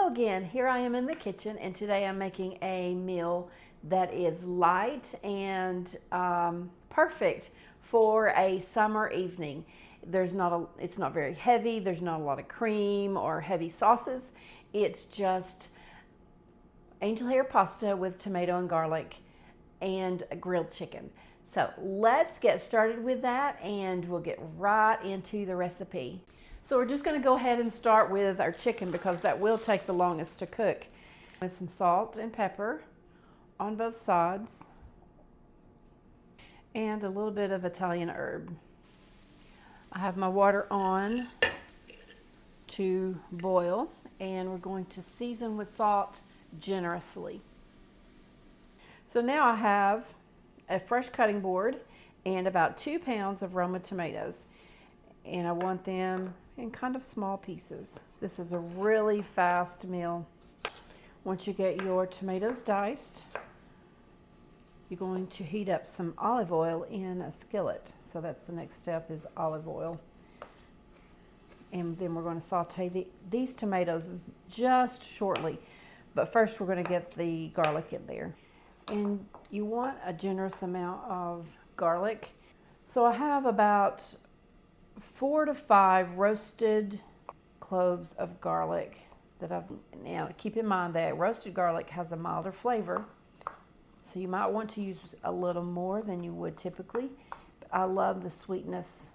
Hello again, here I am in the kitchen, and today I'm making a meal that is light and perfect for a summer evening. It's not very heavy, there's not a lot of cream or heavy sauces. It's just angel hair pasta with tomato and garlic and a grilled chicken. So let's get started with that and we'll get right into the recipe. So we're just going to go ahead and start with our chicken because that will take the longest to cook. With some salt and pepper on both sides and a little bit of Italian herb. I have my water on to boil and we're going to season with salt generously. So now I have a fresh cutting board and about 2 pounds of Roma tomatoes, and I want them in kind of small pieces. This is a really fast meal. Once you get your tomatoes diced, you're going to heat up some olive oil in a skillet. So that's the next step, is olive oil. And then we're going to saute these tomatoes just shortly. But first we're going to get the garlic in there. And you want a generous amount of garlic. So I have about 4 to 5 roasted cloves of garlic that now keep in mind that roasted garlic has a milder flavor, so you might want to use a little more than you would typically, but I love the sweetness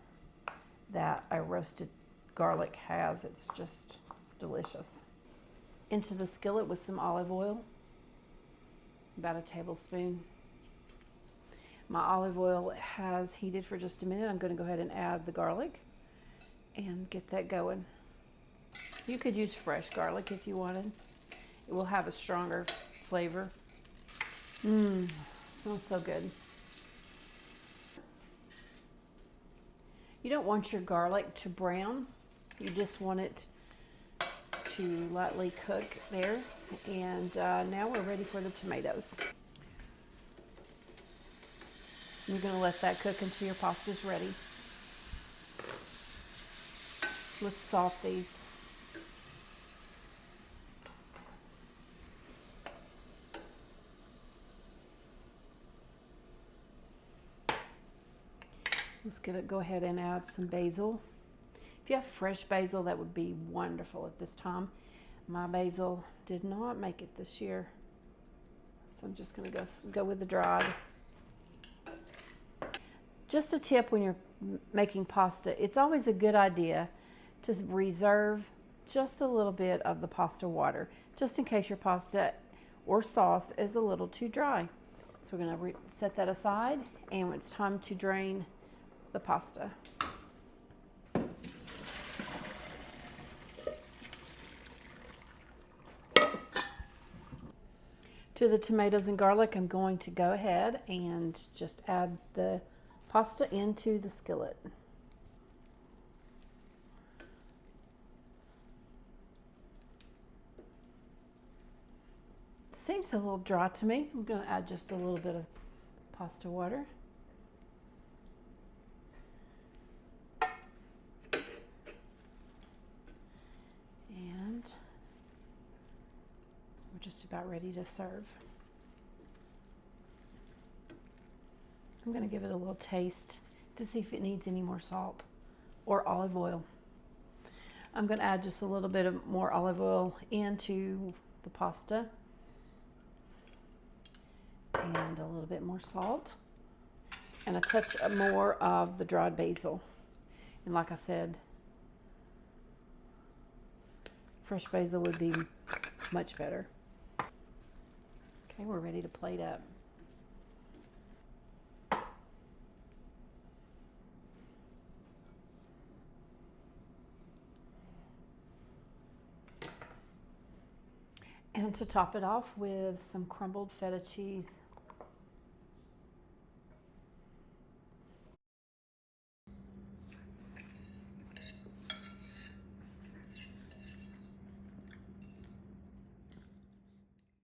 that a roasted garlic has. It's just delicious. Into the skillet with some olive oil, about a tablespoon. My olive oil has heated for just a minute. I'm going to go ahead and add the garlic and get that going. You could use fresh garlic if you wanted. It will have a stronger flavor. Smells so good. You don't want your garlic to brown. You just want it to lightly cook there. And now we're ready for the tomatoes. You're going to let that cook until your pasta's ready. Let's salt these. Let's go ahead and add some basil. If you have fresh basil, that would be wonderful at this time. My basil did not make it this year, so I'm just going to go with the dried. Just a tip when you're making pasta, it's always a good idea to reserve just a little bit of the pasta water, just in case your pasta or sauce is a little too dry. So we're going to set that aside, and it's time to drain the pasta. To the tomatoes and garlic, I'm going to go ahead and just add the pasta into the skillet. It seems a little dry to me. I'm going to add just a little bit of pasta water. And we're just about ready to serve. I'm going to give it a little taste to see if it needs any more salt or olive oil. I'm going to add just a little bit of more olive oil into the pasta and a little bit more salt and a touch more of the dried basil. And like I said, fresh basil would be much better. Okay, we're ready to plate up. And to top it off with some crumbled feta cheese.